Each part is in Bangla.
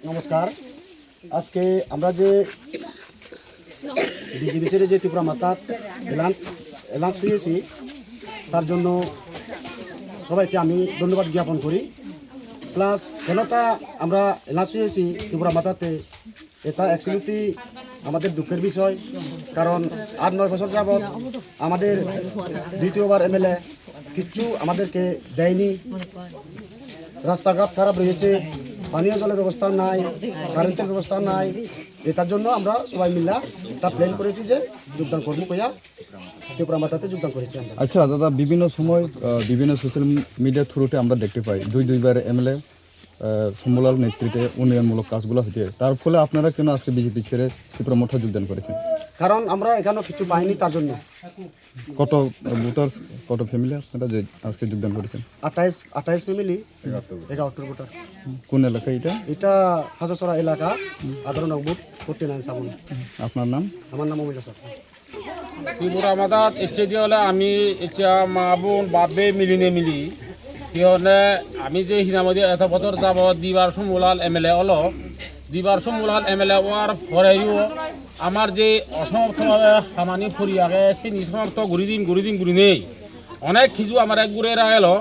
নমস্কার। আজকে আমরা যে বিজিবিসির যে ত্রিপুরা মাতা এলান্স হয়েছি তার জন্য সবাইকে আমি ধন্যবাদ জ্ঞাপন করি। প্লাস কেনটা আমরা এলান্স হয়েছি ত্রিপুরা মাতাতে, এটা অ্যাকচুয়ালি আমাদের দুঃখের বিষয়। কারণ 8-9 বছর যাবৎ আমাদের দ্বিতীয়বার এমএলএ কিচ্ছু আমাদেরকে দেয়নি। রাস্তাঘাট খারাপ রয়েছে, পানীয় জলের ব্যবস্থা নাই, কারেন্টের ব্যবস্থা নাই। এটার জন্য আমরা সবাই মিলে একটা প্ল্যান করেছি যে যোগদান করবো কইয়া ত্রিপুরা মাতাতে যোগদান করেছি আমরা। আচ্ছা দাদা, বিভিন্ন সময় বিভিন্ন সোশ্যাল মিডিয়ার থ্রুতে আমরা দেখতে পাই দুইবার এমএলএ সমলাল নেতৃত্বে উন্নয়নমূলক কাজগুলো হচ্ছে। তার ফলে আপনারা কেন আজকে বিজেপি ছেড়ে ত্রিপুরা মোটে যোগদান করেছেন? কারণ আমরা এখানেও কিছু পাইনি, তার জন্য। কত ভোটার, কত ফ্যামিলি আপনারা যে আজকে যোগদান করেছেন? 28 ফ্যামিলি, 11 ভোটার। কোন এলাকা এটা? এটা হাজারছড়া এলাকা, 18 সাবন। আপনার নাম? আমার নাম অমিত স্যার। ত্রিপুরা মাতাত ইচ্ছে দিয়ে হলে আমি ইচ্ছা মা বোন বাপে মিলি কিহনে আমি যে হিনামতি এত বছর যাব দিবার সমুলাল এমএলএ হলো দিবার সমুলাল এমএলএ হওয়ার পরেও আমার যে অসমাপ্তভাবে সামানি ফুরিয়াকে সেই নিঃসমাপ্ত ঘুরি নেই অনেক কিছু আমার এক ঘুরে এলো,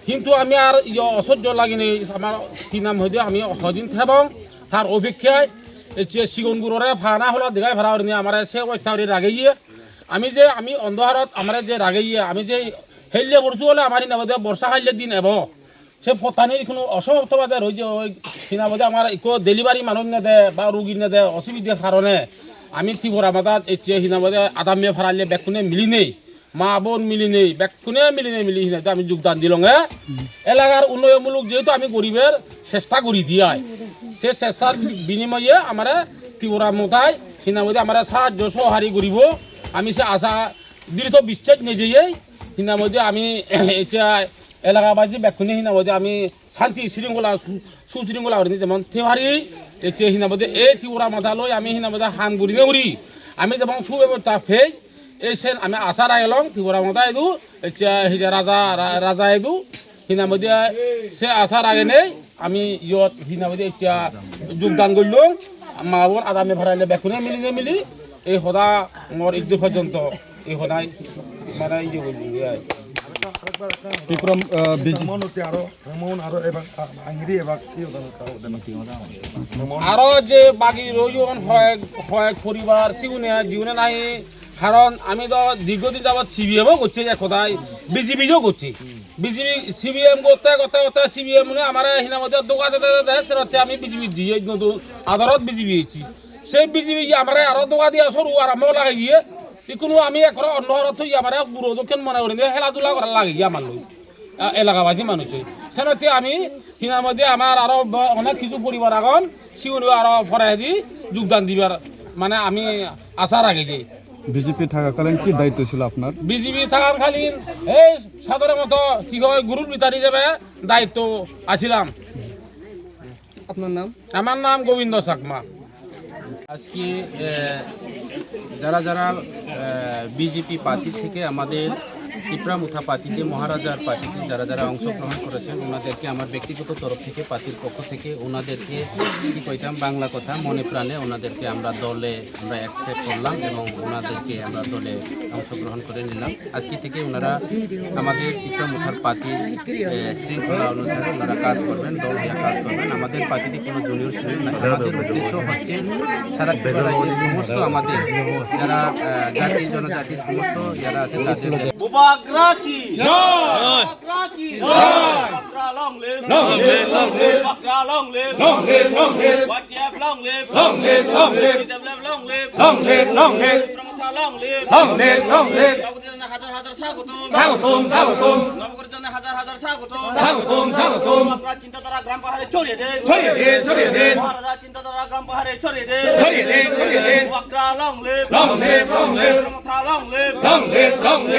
কিন্তু আমি আর অসহ্য লাগিনি। আমার কি নাম হইতে আমি সদিন থাকবো তার অপেক্ষায় সিগুন গুড়রে ফানা হলো দেখাই ভাড়া নিয়ে আমার সে অত্যাচারে রাগে গিয়ে আমি অন্ধহারত আমার যে রাগে গিয়ে আমি যে হেললে বসু হলে আমার হিনাবাদে বর্ষা খাইলে দিন এব সে ফতানির কোনো অসমাপ্তবাদে রয়েছে ওই হিনাবাদে আমার একো ডেলিভারি মানুষ নেদে বা রুগী নেদে অসুবিধার কারণে আমি ত্রিপুরা মাতাত এসে হিনাবাদে আদামিয়ে ফারাইলে বেকুনে মিলি নেই, মা বোন মিলি নেই, বেকুনে মিলি হিনাতে আমি যোগদান দিলং। এলাকার উন্নয়নমূলক যেহেতু আমি গরিবের চেষ্টা করি দিয়াই সে চেষ্টার বিনিময়ে আমার ত্রিপুরা মোতায় হিনাবাদে আমার সাহায্য সহারি করিব আমি সে আশা দৃঢ় বিশ্বাস নিজেই হিনামধ্যে আমি এটা এলাকাবাসী ব্যাকুনি হিনামধ্যে আমি শান্তি শৃঙ্খলা সুশৃঙ্খলা করি যেমন তেওহারি এতে হিনামধ্যে এই ত্রিপুরা মাথা লই আমি হিনামধ্যে হাম করি আমি যেমন সুব্যবস্থা ফেই এই সেন আমি আশা রাখলাম ত্রিপুরা মাথা এদু এটা রাজা এদু হিনামধ্যে সে আশা রাখে নেই আমি ইয়ত হিনামধ্যে এটা যোগদান করলাম। মা বোন আদামে ভরাইলে ব্যাকুনে মিলি এই সদা মোর ঈদ পর্যন্ত এই সদায় মানে ইয়ে করলি আরো যে বাকি রোজন হয় পরিবার জীবনে নাই। কারণ আমি তো দীর্ঘদিন যাবৎ সিবিএমও করছি, যে কোথায় বিজিবিও করছি। বিজিবি সিবিএম করতে সিবিএম আমার হিনামতে দোকানে সেরতে আমি বিজিবি দিয়ে নতুন আদালত বিজিবি হয়েছি। সেই বিজিবি আমার আরো দোকা দিয়ে সরু আরম্ভ লাগে গিয়ে কোনো আমি এখন অন্য হয়ে আমার বুড়ো দক্ষিণ মনে করি খেলাধুলা করার লাগে গিয়ে আমার লোক এলাকাবাসী মানুষে সেনতে আমি হিনার মধ্যে আমার আরো অনেক কিছু পরিবার এখন সিউনি আরো ফরাই দি যোগদান দিবার মানে আমি আশা রাখি যে। বিজেপি থাকাকালীন কি দায়িত্ব ছিল আপনার? বিজেপি থাকাকালীন এই সাধারণ মতো কি হয় গুরুর বিচার হিসেবে দায়িত্ব আছিলাম। আপনার নাম? আমার নাম গোবিন্দ চাকমা। আজকে যারা বিজেপি পার্টি থেকে আমাদের ত্রিপুরা মুথা পার্টিতে মহারাজার পার্টিতে যারা অংশগ্রহণ করেছেন ওনাদেরকে আমার ব্যক্তিগত তরফ থেকে পার্টির পক্ষ থেকে ওনাদেরকে কি কইতাম বাংলা কথা মনে প্রাণে ওনাদেরকে আমরা দলে আমরা অ্যাকসেপ্ট করলাম এবং ওনাদেরকে আমরা দলে অংশগ্রহণ করে নিলাম। আজকে থেকে ওনারা আমাদের ত্রিপুরা মুথার পার্টির শৃঙ্খলা অনুসারে ওনারা কাজ করবেন, দল হয়ে কাজ করবেন। আমাদের পার্টিতে কোনো জুনিয়র সিনিয়র নাই। আমাদের উদ্দেশ্য হচ্ছে সারা ত্রিপুরা রাজ্যের সমস্ত আমাদের যারা জাতি জনজাতির সমস্ত যারা আছে তাদের Bubagra ki jai, Bubagra ki jai, Bubagra long live, Bubagra long live, YTF long live, TWF long live, Pramutha long live, নবগঠিত হাজার স্বাগতম, নবগঠিত হাজার স্বাগতম, আপনার চিন্তাধারা গ্রাম পাহাড়ে ছড়িয়ে দেন, মহারাজা চিন্তাধারা গ্রাম পাহাড়ে ছড়িয়ে দেন, Bubagra long live, Pramutha long live,